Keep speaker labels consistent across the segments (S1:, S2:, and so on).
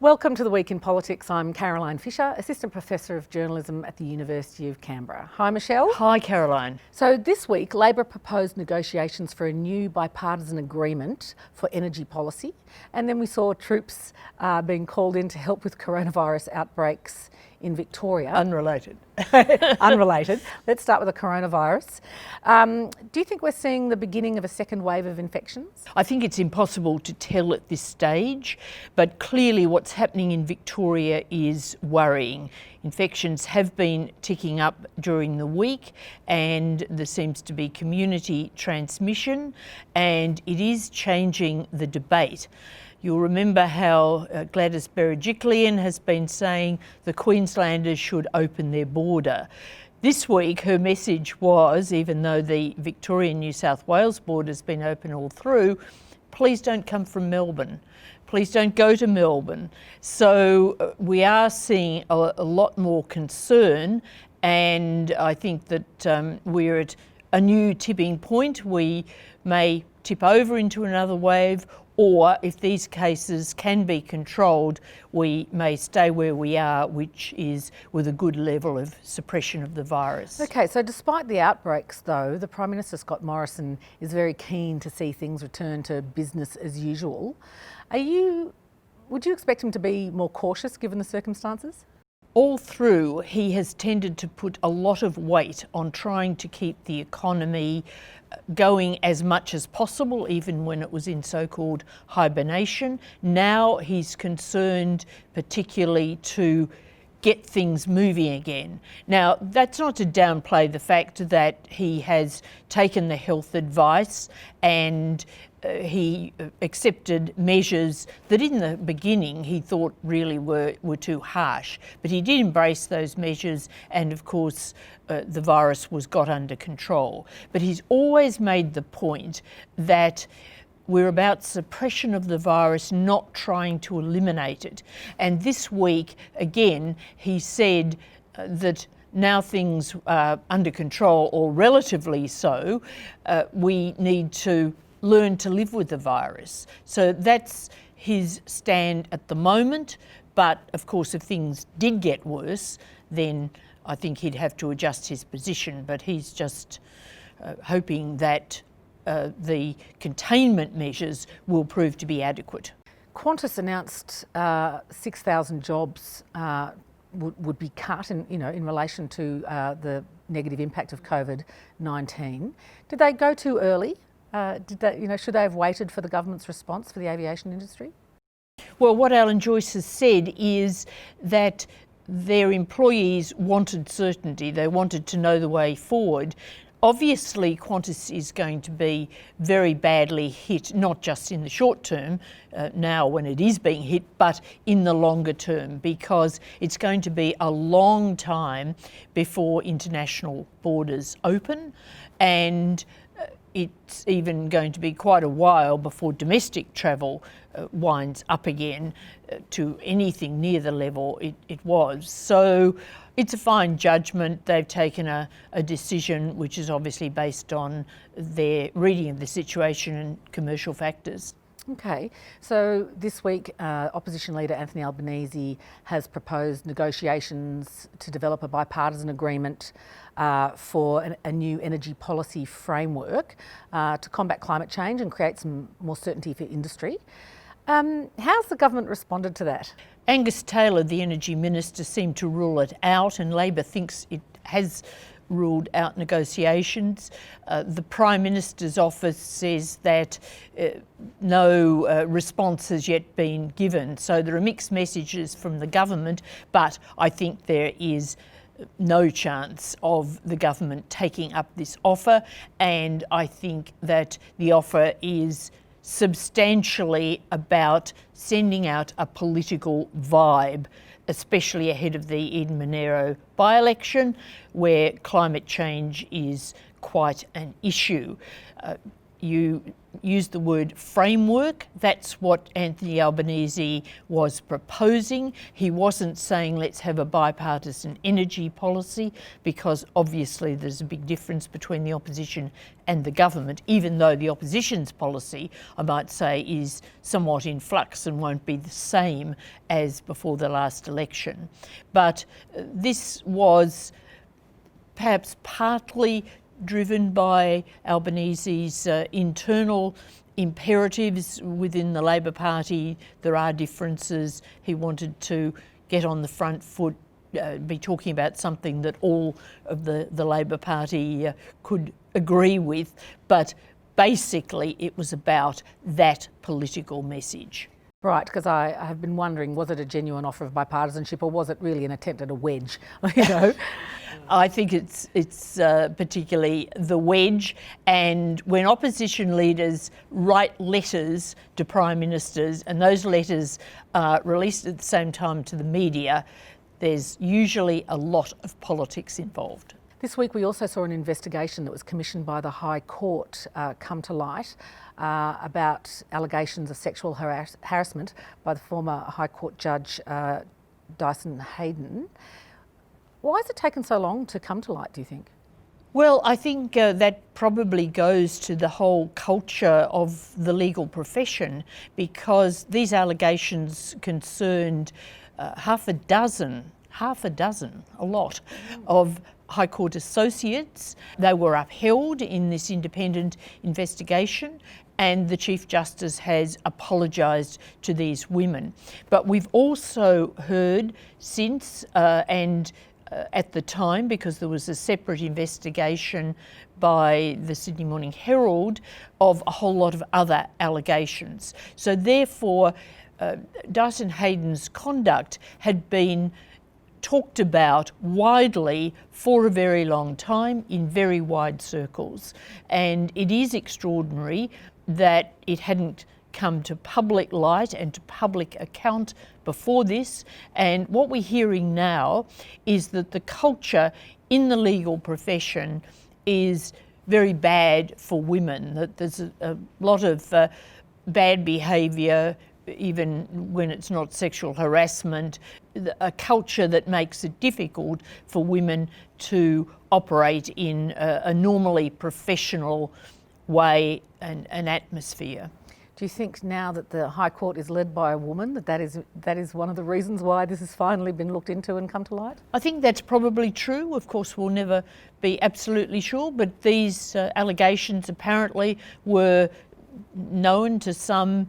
S1: Welcome to the Week in Politics. I'm Caroline Fisher, Assistant Professor of Journalism at the University of Canberra. Hi Michelle.
S2: Hi Caroline.
S1: So this week Labor proposed negotiations for a new bipartisan agreement for energy policy, and then we saw troops being called in to help with coronavirus outbreaks in Victoria.
S2: Unrelated.
S1: Unrelated. Let's start with the coronavirus. Do you think we're seeing the beginning of a second wave of infections?
S2: I think it's impossible to tell at this stage, but clearly what's happening in Victoria is worrying. Infections have been ticking up during the week and there seems to be community transmission, and it is changing the debate. You'll remember how Gladys Berejiklian has been saying the Queenslanders should open their border. This week her message was, even though the Victorian-New South Wales border has been open all through, please don't come from Melbourne. Please don't go to Melbourne. So we are seeing a lot more concern, and I think that we're at a new tipping point. We may tip over into another wave, or if these cases can be controlled, we may stay where we are, which is with a good level of suppression of the virus.
S1: Okay, so despite the outbreaks though, the Prime Minister Scott Morrison is very keen to see things return to business as usual. Would you expect him to be more cautious given the circumstances?
S2: All through, he has tended to put a lot of weight on trying to keep the economy going as much as possible, even when it was in so-called hibernation. Now he's concerned particularly to get things moving again. Now, that's not to downplay the fact that he has taken the health advice and he accepted measures that in the beginning he thought really were too harsh. But he did embrace those measures, and of course the virus was got under control. But he's always made the point that we're about suppression of the virus, not trying to eliminate it. And this week, again, he said that now things are under control, or relatively so, we need to learn to live with the virus. So that's his stand at the moment. But of course, if things did get worse, then I think he'd have to adjust his position. But he's just hoping that the containment measures will prove to be adequate.
S1: Qantas announced 6,000 jobs would be cut in relation to the negative impact of COVID-19. Did they go too early? Should they have waited for the government's response for the aviation industry?
S2: Well, what Alan Joyce has said is that their employees wanted certainty. They wanted to know the way forward. Obviously, Qantas is going to be very badly hit, not just in the short term, now when it is being hit, but in the longer term, because it's going to be a long time before international borders open, and it's even going to be quite a while before domestic travel winds up again to anything near the level it was. So it's a fine judgment. They've taken a decision which is obviously based on their reading of the situation and commercial factors.
S1: Okay, so this week Opposition Leader Anthony Albanese has proposed negotiations to develop a bipartisan agreement for a new energy policy framework to combat climate change and create some more certainty for industry. How's the government responded to that?
S2: Angus Taylor, the Energy Minister, seemed to rule it out, and Labor thinks it has ruled out negotiations. The Prime Minister's office says that no response has yet been given. So there are mixed messages from the government, but I think there is no chance of the government taking up this offer, and I think that the offer is substantially about sending out a political vibe, especially ahead of the Eden-Monaro by-election, where climate change is quite an issue. you used the word framework. That's what Anthony Albanese was proposing. He wasn't saying let's have a bipartisan energy policy, because obviously there's a big difference between the opposition and the government, even though the opposition's policy, I might say, is somewhat in flux and won't be the same as before the last election. But this was perhaps partly driven by Albanese's internal imperatives within the Labor Party. There are differences. He wanted to get on the front foot, be talking about something that all of the Labor Party could agree with, but basically it was about that political message.
S1: Right, because I have been wondering, was it a genuine offer of bipartisanship, or was it really an attempt at a wedge? You know,
S2: I think it's particularly the wedge, and when opposition leaders write letters to prime ministers and those letters are released at the same time to the media, there's usually a lot of politics involved.
S1: this week we also saw an investigation that was commissioned by the High Court come to light about allegations of sexual harassment by the former High Court Judge Dyson Heydon. Why has it taken so long to come to light, do you think?
S2: Well, I think that probably goes to the whole culture of the legal profession, because these allegations concerned half a dozen, a lot, of High Court associates. They were upheld in this independent investigation, and the Chief Justice has apologised to these women. But we've also heard since, at the time, because there was a separate investigation by the Sydney Morning Herald, of a whole lot of other allegations. So therefore, Dyson Heydon's conduct had been talked about widely for a very long time in very wide circles. And it is extraordinary that it hadn't come to public light and to public account before this. And what we're hearing now is that the culture in the legal profession is very bad for women, that there's a lot of bad behaviour, even when it's not sexual harassment, a culture that makes it difficult for women to operate in a normally professional way and an atmosphere.
S1: Do you think now that the High Court is led by a woman, that is one of the reasons why this has finally been looked into and come to light?
S2: I think that's probably true. Of course, we'll never be absolutely sure, but these allegations apparently were known to some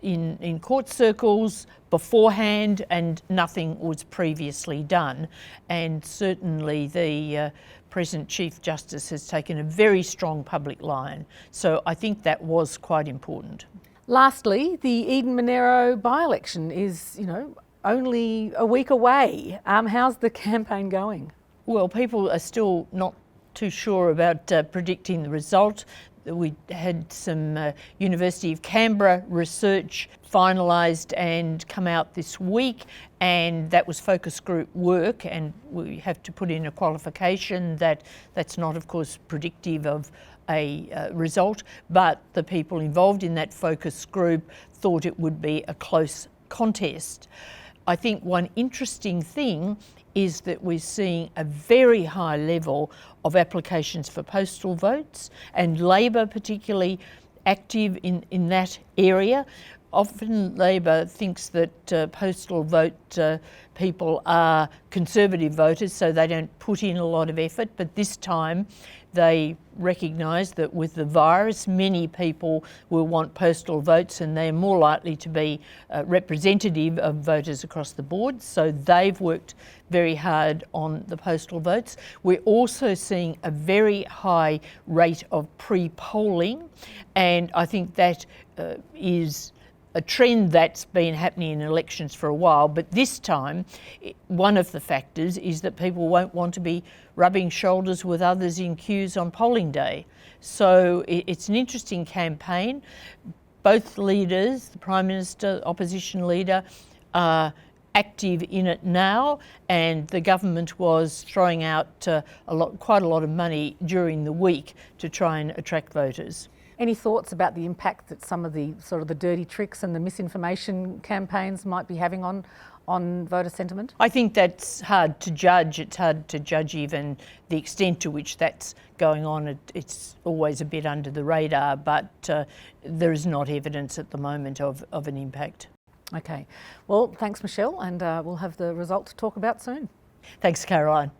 S2: in court circles beforehand, and nothing was previously done. And certainly the present Chief Justice has taken a very strong public line. So I think that was quite important.
S1: Lastly, the Eden-Monaro by-election is, only a week away. How's the campaign going?
S2: Well, people are still not too sure about predicting the result. We had some University of Canberra research finalised and come out this week, and that was focus group work, and we have to put in a qualification that that's not, of course, predictive of a result, but the people involved in that focus group thought it would be a close contest. I think one interesting thing is that we're seeing a very high level of applications for postal votes, and Labor particularly active in that area. Often Labor thinks that postal vote people are conservative voters, so they don't put in a lot of effort, but this time they recognise that with the virus, many people will want postal votes, and they're more likely to be representative of voters across the board. So they've worked very hard on the postal votes. We're also seeing a very high rate of pre-polling, and I think that is a trend that's been happening in elections for a while, but this time one of the factors is that people won't want to be rubbing shoulders with others in queues on polling day. So it's an interesting campaign. Both leaders, the Prime Minister, opposition leader, are active in it now, and the government was throwing out quite a lot of money during the week to try and attract voters.
S1: Any thoughts about the impact that some of the sort of the dirty tricks and the misinformation campaigns might be having on voter sentiment?
S2: I think that's hard to judge. It's hard to judge even the extent to which that's going on. It's always a bit under the radar, but there is not evidence at the moment of an impact.
S1: Okay. Well, thanks, Michelle, and we'll have the result to talk about soon.
S2: Thanks, Caroline.